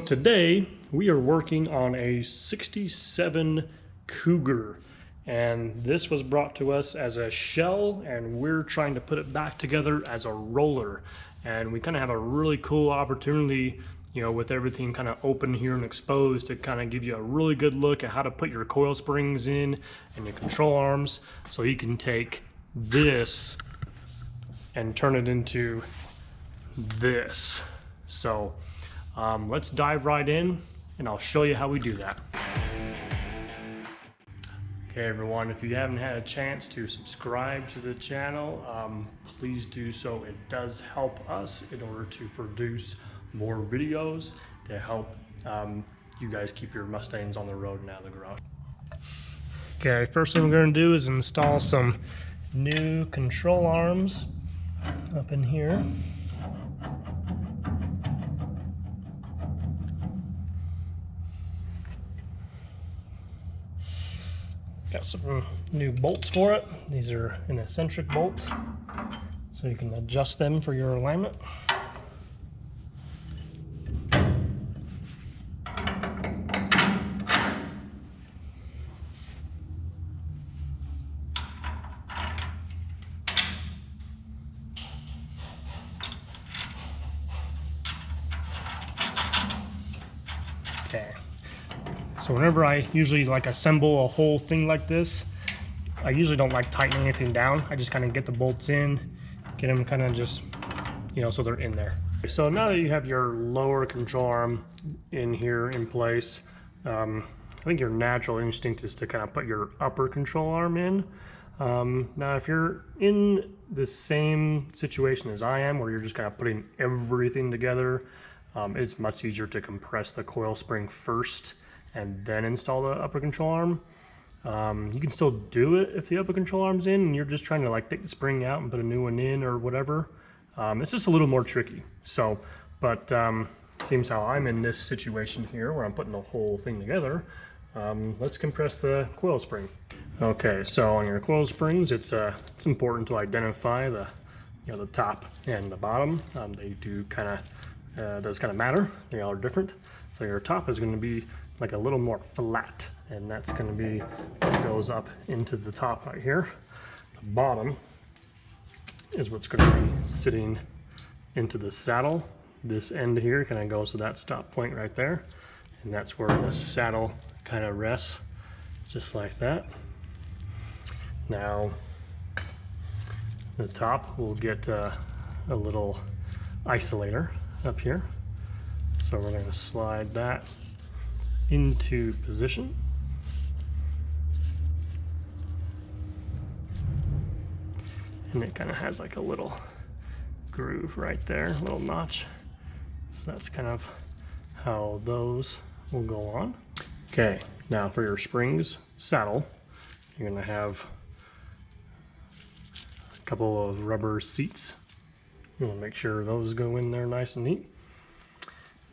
Today we are working on a 67 Cougar, and this was brought to us as a shell, and we're trying to put it back together as a roller. And we kind of have a really cool opportunity, you know, with everything kind of open here and exposed, to kind of give you a really good look at how to put your coil springs in and your control arms, so you can take this and turn it into this. So let's dive right in and I'll show you how we do that. Okay everyone, if you haven't had a chance to subscribe to the channel, please do so. It does help us in order to produce more videos to help you guys keep your Mustangs on the road and out of the garage. Okay, first thing we're going to do is install some new control arms up in here. Got some new bolts for it. These are an eccentric bolt, so you can adjust them for your alignment. Okay. So whenever I usually assemble a whole thing like this, I usually don't like tightening anything down. I just kind of get the bolts in, get them kind of just, you know, so they're in there. So now that you have your lower control arm in here in place, I think your natural instinct is to kind of put your upper control arm in. Now if you're in the same situation as I am, where you're just kind of putting everything together, it's much easier to compress the coil spring first and then install the upper control arm. You can still do it if the upper control arm's in and you're just trying to take the spring out and put a new one in or whatever. It's just a little more tricky. So, but seems how I'm in this situation here where I'm putting the whole thing together. Let's compress the coil spring. Okay, so on your coil springs, it's important to identify the top and the bottom. They do kind of does kind of matter. They all are different. So your top is going to be like a little more flat, and that's going to be what goes up into the top right here. The bottom is what's going to be sitting into the saddle. This end here kind of goes to that stop point right there, and that's where the saddle kind of rests, just like that. Now the top will get a little isolator up here, so we're going to slide that into position. And it kind of has like a little groove right there, a little notch. So that's kind of how those will go on. Okay, now for your springs saddle, you're going to have a couple of rubber seats. You want to make sure those go in there nice and neat.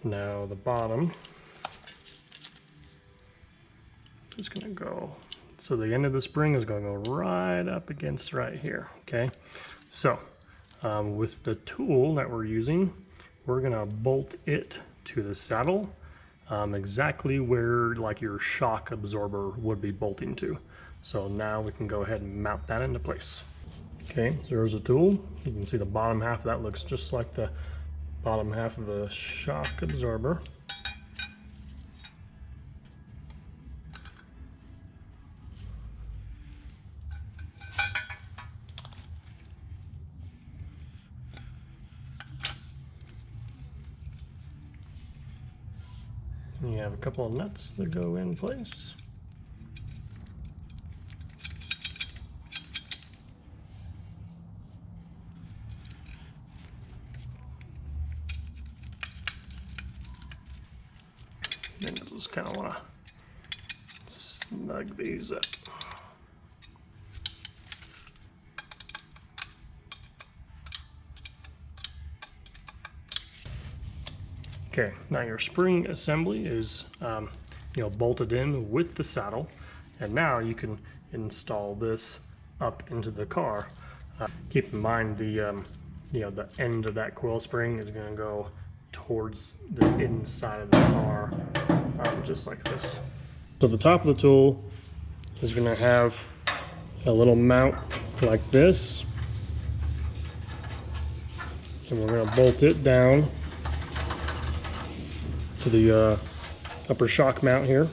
Now the bottom is going to go, so the end of the spring is going to go right up against right here. Okay, so with the tool that we're using, we're going to bolt it to the saddle exactly where your shock absorber would be bolting to. So now we can go ahead and mount that into place. Okay, so there's a tool. You can see the bottom half of that looks just like the bottom half of a shock absorber. And you have a couple of nuts that go in place. Then you'll just kind of want to snug these up. Okay, now your spring assembly is bolted in with the saddle, and now you can install this up into the car. Keep in mind the the end of that coil spring is going to go towards the inside of the car, just like this. So the top of the tool is going to have a little mount like this, and we're going to bolt it down to the upper shock mount here.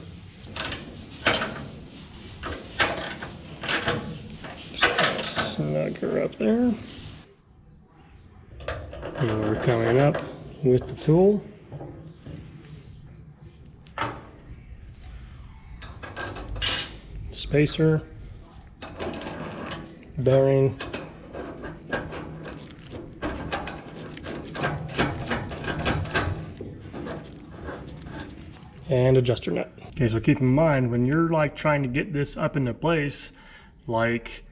Just snug her up there. And we're coming up with the tool. Spacer, bearing, and adjuster nut. Okay, so keep in mind when you're like trying to get this up into place, like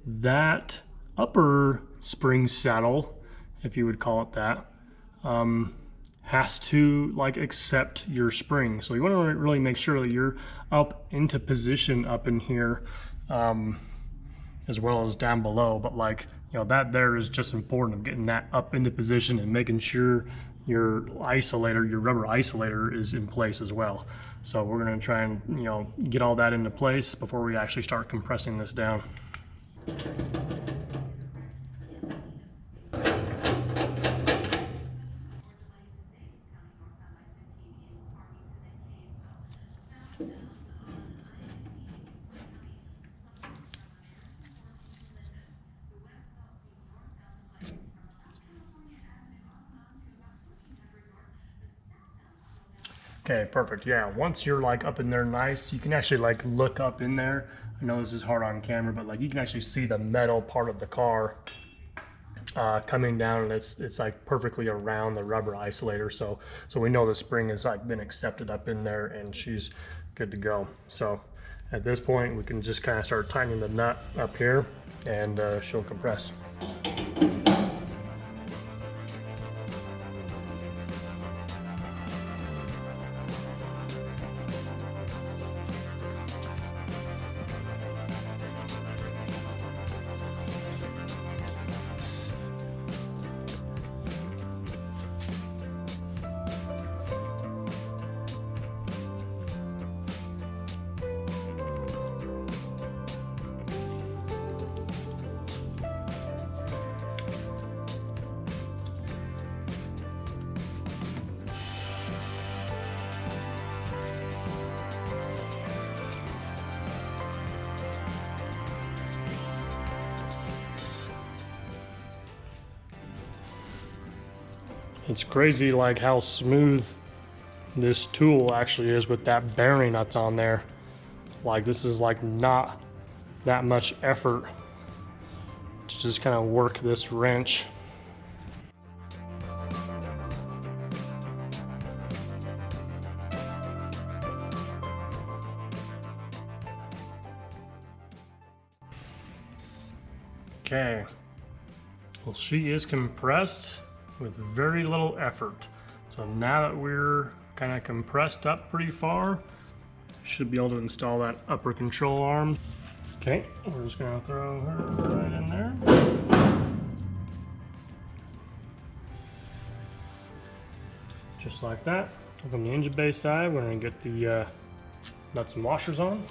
that upper spring saddle, if you would call it that, has to like accept your spring. So you want to really make sure that you're up into position up in here, as well as down below. But like, you know, that there is just important of getting that up into position and making sure your isolator, your rubber isolator, is in place as well. So we're going to try and, you know, get all that into place before we actually start compressing this down. Okay, perfect. Yeah, once you're like up in there nice, you can actually like look up in there. I know this is hard on camera, but like you can actually see the metal part of the car coming down, and it's like perfectly around the rubber isolator. So we know the spring has like been accepted up in there and she's good to go. So at this point we can just kind of start tightening the nut up here, and she'll compress. It's crazy like how smooth this tool actually is with that bearing that's on there. Like this is like not that much effort to just kind of work this wrench. Okay, well, she is compressed with very little effort. So now that we're kind of compressed up pretty far, should be able to install that upper control arm. Okay, we're just gonna throw her right in there. Just like that. On the engine bay side, we're gonna get the nuts and washers on.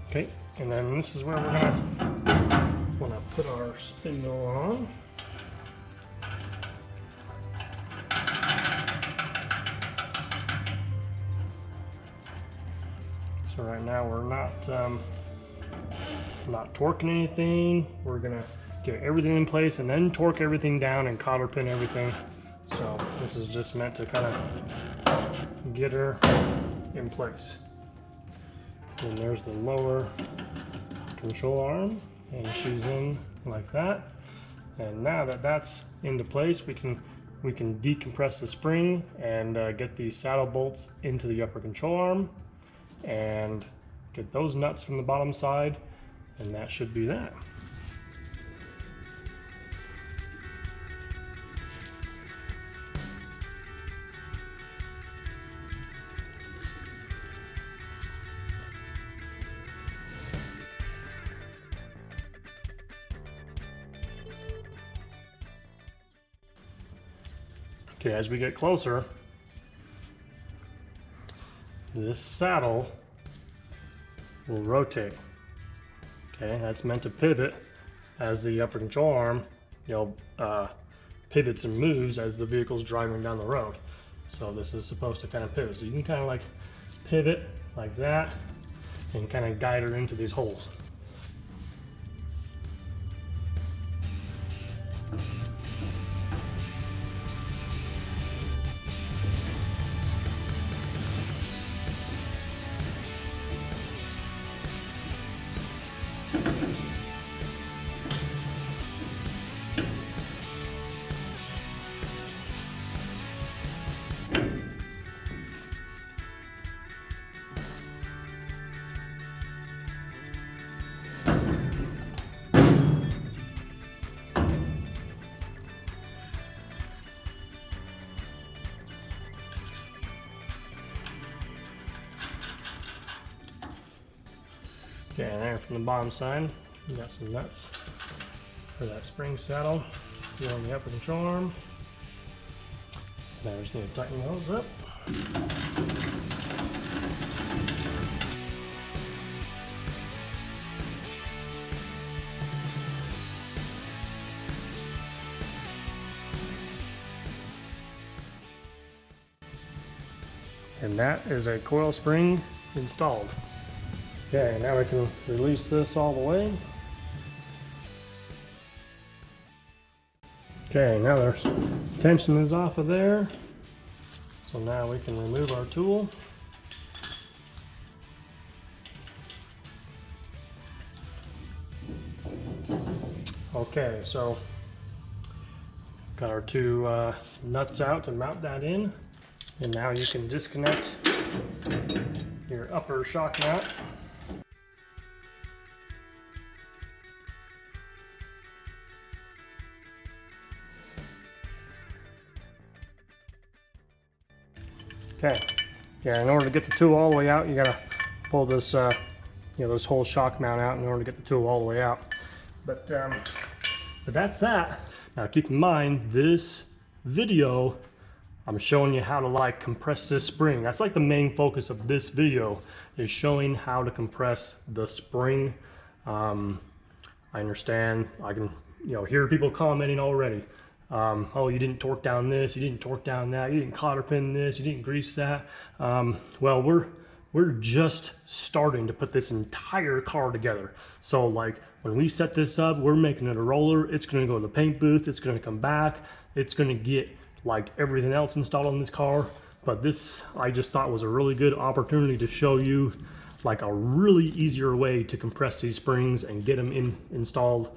Okay, and then this is where we're gonna put our spindle on. So right now we're not torquing anything. We're gonna get everything in place and then torque everything down and cotter pin everything. So this is just meant to kind of get her in place. And there's the lower control arm, and she's in like that. And now that that's into place, we can decompress the spring and get these saddle bolts into the upper control arm and get those nuts from the bottom side, and that should be that. Okay, as we get closer, this saddle will rotate. Okay, that's meant to pivot as the upper control arm, pivots and moves as the vehicle's driving down the road. So this is supposed to kind of pivot. So you can kind of like pivot like that and kind of guide her into these holes. Okay, and there from the bottom side, you got some nuts for that spring saddle here on the upper control arm. Now we just need to tighten those up. And that is a coil spring installed. Okay, now we can release this all the way. Okay, now there's tension is off of there. So now we can remove our tool. Okay, so got our two nuts out to mount that in. And now you can disconnect your upper shock mount. Okay, yeah, in order to get the tool all the way out, you gotta pull this, this whole shock mount out in order to get the tool all the way out. But that's that. Now keep in mind, this video, I'm showing you how to like compress this spring. That's like the main focus of this video, is showing how to compress the spring. I understand, I can hear people commenting already. Oh, you didn't torque down this, you didn't torque down that, you didn't cotter pin this, you didn't grease that. Well, we're just starting to put this entire car together. So like when we set this up, we're making it a roller. It's going to go to the paint booth, it's going to come back, it's going to get like everything else installed on this car. But this, I just thought, was a really good opportunity to show you like a really easier way to compress these springs and get them installed.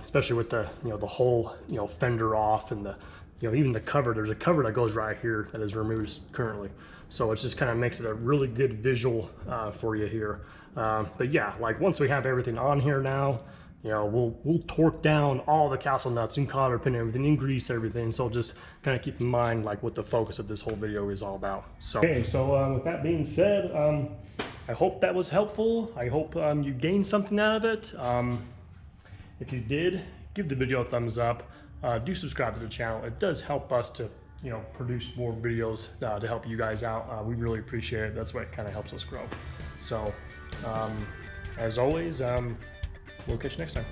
Especially with the the whole fender off, and the even the cover. There's a cover that goes right here that is removed currently, so it just kind of makes it a really good visual for you here. But yeah, like once we have everything on here now, we'll torque down all the castle nuts and cotter pin everything and grease everything. So just kind of keep in mind like what the focus of this whole video is all about. So okay, so with that being said, I hope that was helpful. I hope you gained something out of it. If you did, give the video a thumbs up. Do subscribe to the channel. It does help us to produce more videos to help you guys out. We really appreciate it. That's what kind of helps us grow. So as always, we'll catch you next time.